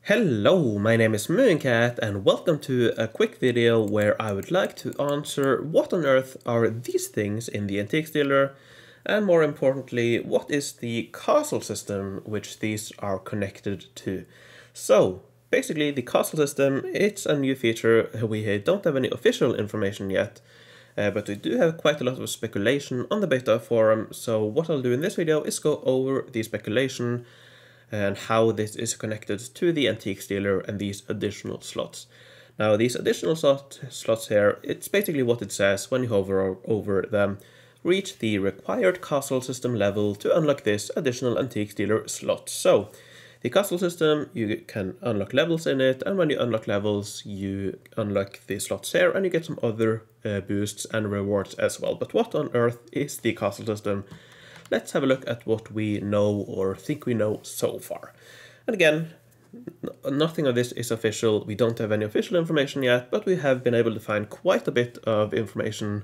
Hello, my name is Mooncat and welcome to a quick video where I would like to answer what on earth are these things in the Antiques Dealer, and more importantly, what is the castle system which these are connected to. So basically the castle system, it's a new feature. We don't have any official information yet, but we do have quite a lot of speculation on the beta forum. So what I'll do in this video is go over the speculation and how this is connected to the Antiques Dealer and these additional slots. Now these additional slots here, it's basically what it says when you hover over them. Reach the required castle system level to unlock this additional Antiques Dealer slot. So the castle system, you can unlock levels in it, and when you unlock levels you unlock the slots here and you get some other boosts and rewards as well. But what on earth is the castle system? Let's have a look at what we know or think we know so far. And again, nothing of this is official. We don't have any official information yet, but we have been able to find quite a bit of information,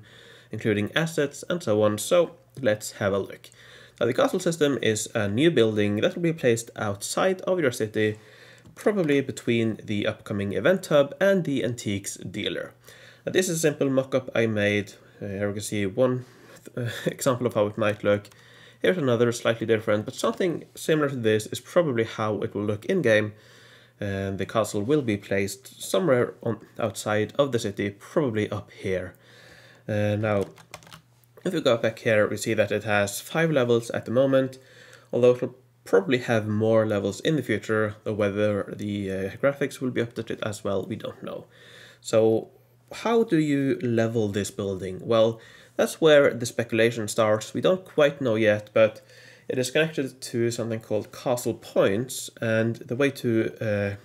including assets and so on. So let's have a look. Now the castle system is a new building that will be placed outside of your city, probably between the upcoming event hub and the Antiques Dealer. Now, this is a simple mock-up I made. Here we can see one example of how it might look. Here's another slightly different, but something similar to this is probably how it will look in-game. And the castle will be placed somewhere outside of the city, probably up here. Now, if we go back here, we see that it has 5 levels at the moment, although it will probably have more levels in the future, though whether the graphics will be updated as well, we don't know. So how do you level this building? Well, that's where the speculation starts. We don't quite know yet, but it is connected to something called castle points, and the way to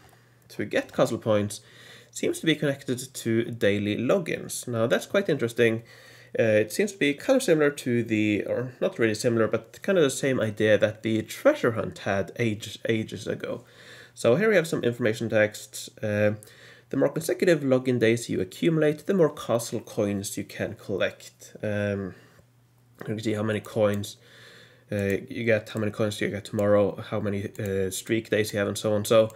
get castle points seems to be connected to daily logins. Now that's quite interesting. It seems to be kind of similar to the, or not really similar, but kind of the same idea that the treasure hunt had ages ago. So here we have some information texts. The more consecutive login days you accumulate, the more castle coins you can collect. You can see how many coins you get, how many coins you get tomorrow, how many streak days you have, and so on. So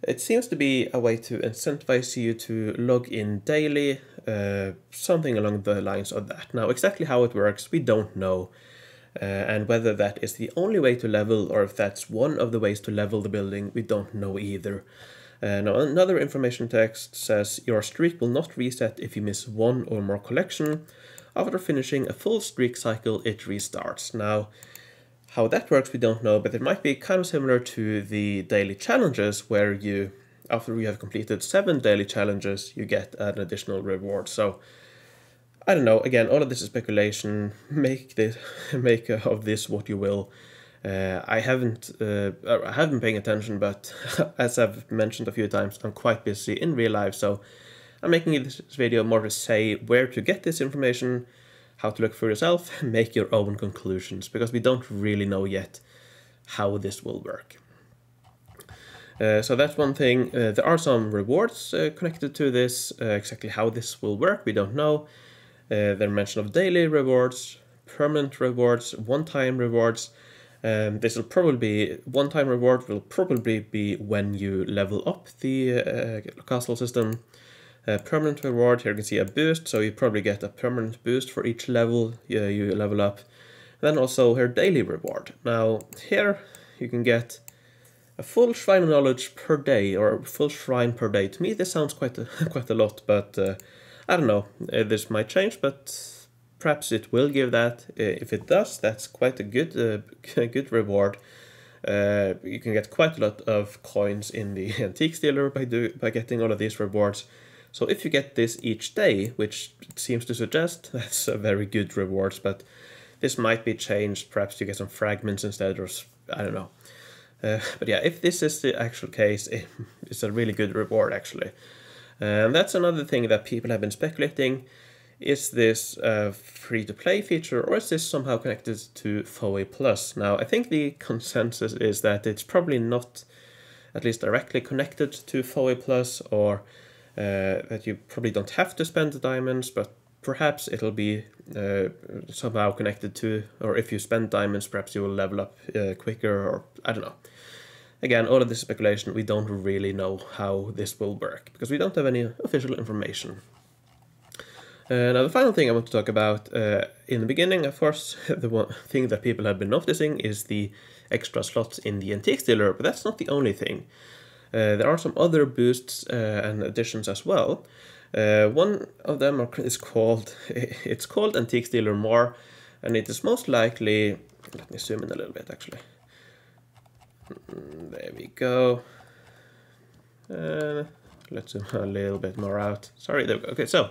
it seems to be a way to incentivize you to log in daily, something along the lines of that. Now, exactly how it works, we don't know. And whether that is the only way to level or if that's one of the ways to level the building, we don't know either. Now another information text says your streak will not reset if you miss one or more collection. After finishing a full streak cycle, it restarts. Now, how that works we don't know, but it might be kind of similar to the daily challenges where you, after you have completed 7 daily challenges, you get an additional reward. So I don't know, again, all of this is speculation. Make of this what you will. I haven't been paying attention, but as I've mentioned a few times, I'm quite busy in real life, so I'm making this video more to say where to get this information, how to look for yourself, and make your own conclusions, because we don't really know yet how this will work. So that's one thing. There are some rewards connected to this. Exactly how this will work, we don't know. There are mention of daily rewards, permanent rewards, one-time rewards. This will probably be, one-time reward will probably be when you level up the castle system. Permanent reward, here you can see a boost, so you probably get a permanent boost for each level you level up. Then also here, daily reward. Now here you can get a full shrine of knowledge per day, or full shrine per day. To me this sounds quite a lot, but I don't know, this might change, but perhaps it will give that. If it does, that's quite a good reward. You can get quite a lot of coins in the Antiques Dealer by getting all of these rewards. So if you get this each day, which it seems to suggest, that's a very good rewards, but this might be changed. Perhaps you get some fragments instead, or I don't know. But yeah, if this is the actual case, it's a really good reward actually. And that's another thing that people have been speculating. Is this a free-to-play feature, or is this somehow connected to FOE Plus? Now, I think the consensus is that it's probably not, at least directly connected to FOE Plus, or that you probably don't have to spend the diamonds, but perhaps it'll be somehow connected to, or if you spend diamonds, perhaps you will level up quicker, or I don't know. again, all of this speculation, we don't really know how this will work, because we don't have any official information. Now the final thing I want to talk about in the beginning, of course, the one thing that people have been noticing is the extra slots in the Antiques Dealer, but that's not the only thing. There are some other boosts and additions as well. One of them is called, it's called Antiques Dealer More, and it is most likely, let me zoom in a little bit actually. There we go. Let's zoom a little bit more out. Sorry, there we go. Okay, so,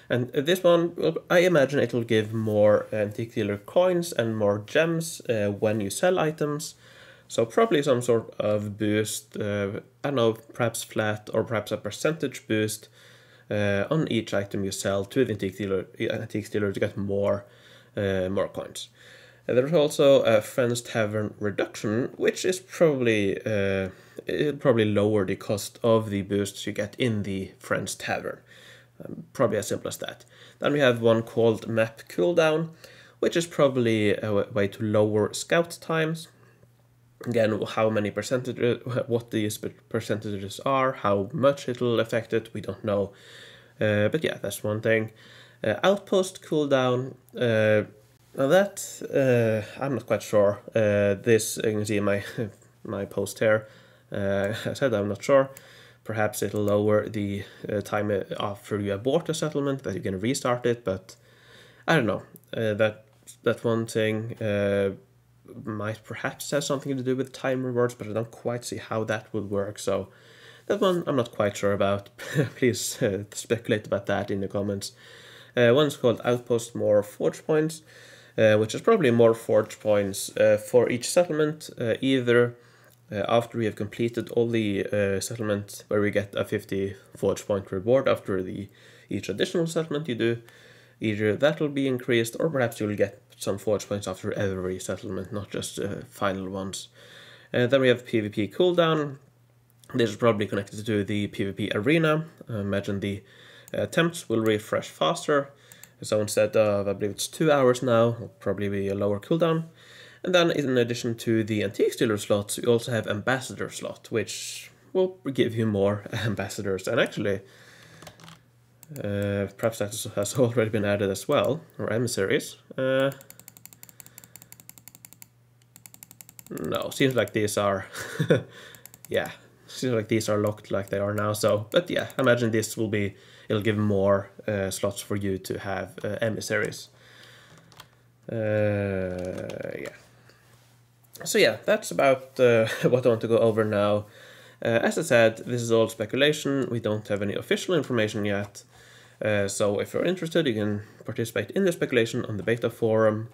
and this one, I imagine it will give more Antique Dealer coins and more gems when you sell items. So probably some sort of boost, I don't know, perhaps flat or perhaps a percentage boost on each item you sell to the Antique Dealer to get more coins. There's also a Friends Tavern reduction, which is probably lower the cost of the boosts you get in the Friends Tavern. Probably as simple as that. Then we have one called Map Cooldown, which is probably a way to lower scout times. Again, how many percentages, what these percentages are, how much it'll affect it, we don't know. But yeah, that's one thing. Outpost cooldown. Now that, I'm not quite sure. This, you can see in my post here. I said I'm not sure. Perhaps it'll lower the time after you abort a settlement, that you can restart it, but I don't know. That one thing might perhaps have something to do with time rewards, but I don't quite see how that would work, so that one I'm not quite sure about. Please speculate about that in the comments. One's called Outpost More Forge Points, which is probably more forge points for each settlement, either after we have completed all the settlements where we get a 50 forge point reward after each additional settlement you do. Either that will be increased, or perhaps you'll get some forge points after every settlement, not just final ones. Then we have PvP cooldown. This is probably connected to the PvP arena. I imagine the attempts will refresh faster. So instead of, I believe it's 2 hours now, it'll probably be a lower cooldown. And then in addition to the Antique Dealer slots, we also have Ambassador slot, which will give you more ambassadors. And actually, perhaps that has already been added as well, or emissaries. No, seems like these are, yeah, seems like these are locked like they are now. So, but yeah, I imagine this will be, it'll give more slots for you to have emissaries. Yeah. So yeah, that's about what I want to go over now. As I said, this is all speculation. We don't have any official information yet. So if you're interested, you can participate in the speculation on the beta forum,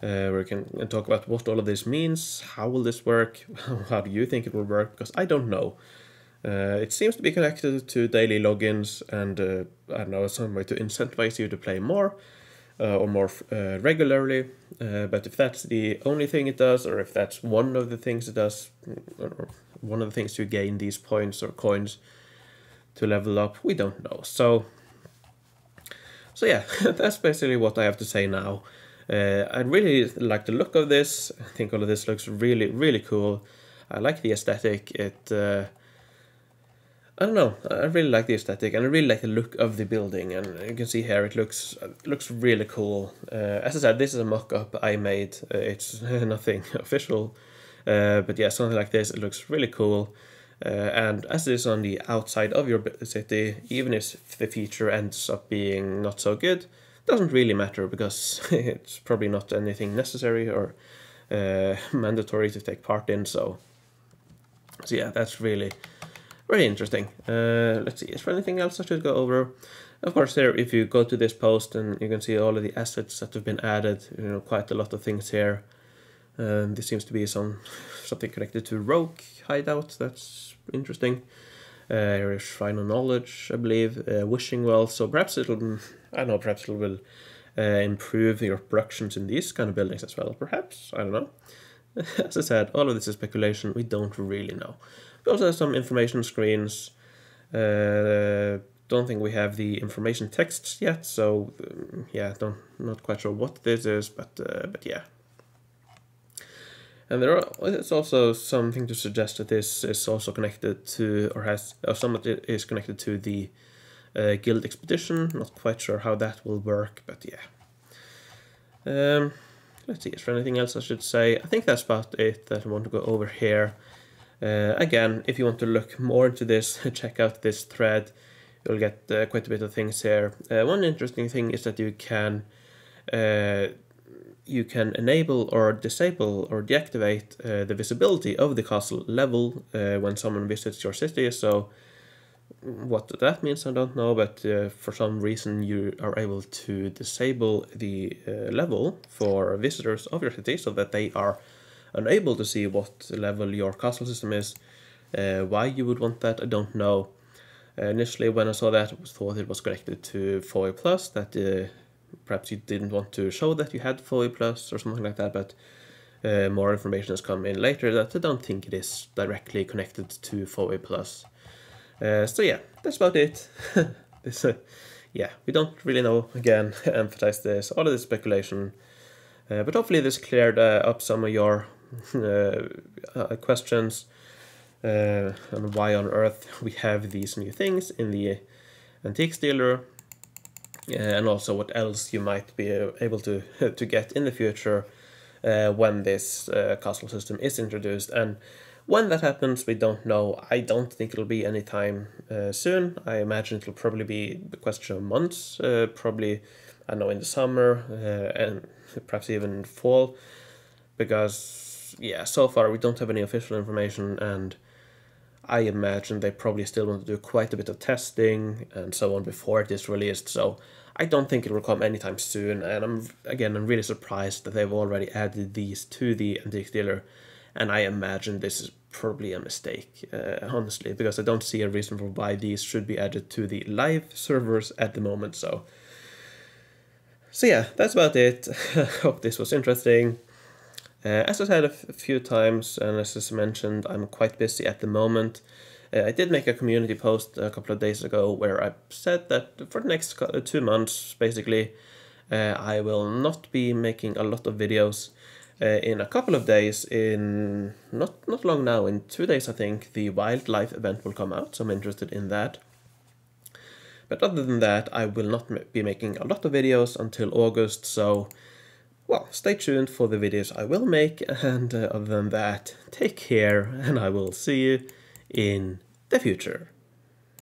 where we can talk about what all of this means, how will this work, how do you think it will work, because I don't know. It seems to be connected to daily logins and, I don't know, some way to incentivize you to play more, or more regularly, but if that's the only thing it does, or if that's one of the things it does, or one of the things to gain these points or coins to level up, we don't know. So yeah, that's basically what I have to say now. I really like the look of this. I think all of this looks really, really cool. I like the aesthetic. I don't know, I really like the aesthetic, and I really like the look of the building, and you can see here it looks really cool. As I said, this is a mock-up I made. It's nothing official, but yeah, something like this, it looks really cool. And as it is on the outside of your city, even if the feature ends up being not so good, doesn't really matter, because it's probably not anything necessary or mandatory to take part in. So yeah, that's really interesting. Let's see, is there anything else I should go over? Of course, here, if you go to this post, and you can see all of the assets that have been added, you know, quite a lot of things here. There seems to be something connected to Rogue Hideout, that's interesting. Here is Shrine of Knowledge, I believe, Wishing Well, so perhaps it'll, I don't know, perhaps it will improve your productions in these kind of buildings as well, perhaps, I don't know. As I said, all of this is speculation, we don't really know. We also have some information screens. Don't think we have the information texts yet, so yeah, not quite sure what this is, but yeah. And it's also something to suggest that this is also connected to, or some of it is connected to the Guild Expedition. Not quite sure how that will work, but yeah. Let's see, is there anything else I should say? I think that's about it that I want to go over here. Again, if you want to look more into this, check out this thread. You'll get quite a bit of things here. One interesting thing is that you can enable or disable or deactivate the visibility of the castle level when someone visits your city. So what that means, I don't know, but for some reason you are able to disable the level for visitors of your city so that they are unable to see what level your castle system is. Why you would want that, I don't know. Initially when I saw that, I thought it was connected to FOE+, that perhaps you didn't want to show that you had FOE+ or something like that, but more information has come in later that I don't think it is directly connected to FOE+. So yeah, that's about it. Yeah, we don't really know, again, emphasize this, all of this speculation, but hopefully this cleared up some of your questions on why on earth we have these new things in the Antiques dealer, and also what else you might be able to get in the future when this castle system is introduced. And when that happens, we don't know. I don't think it'll be anytime soon. I imagine it'll probably be a question of months, probably, I know, in the summer and perhaps even fall, because, yeah, so far we don't have any official information, and I imagine they probably still want to do quite a bit of testing and so on before it is released, so I don't think it will come anytime soon. And I'm really surprised that they've already added these to the Antiques dealer, and I imagine this is probably a mistake, honestly, because I don't see a reason for why these should be added to the live servers at the moment. So yeah, that's about it. I hope this was interesting. As I said a few times, and as I mentioned, I'm quite busy at the moment. I did make a community post a couple of days ago where I said that for the next 2 months, basically, I will not be making a lot of videos. In a couple of days, in not long now, in 2 days I think, the wildlife event will come out, so I'm interested in that. But other than that, I will not be making a lot of videos until August, so, well, stay tuned for the videos I will make, and other than that, take care, and I will see you in the future.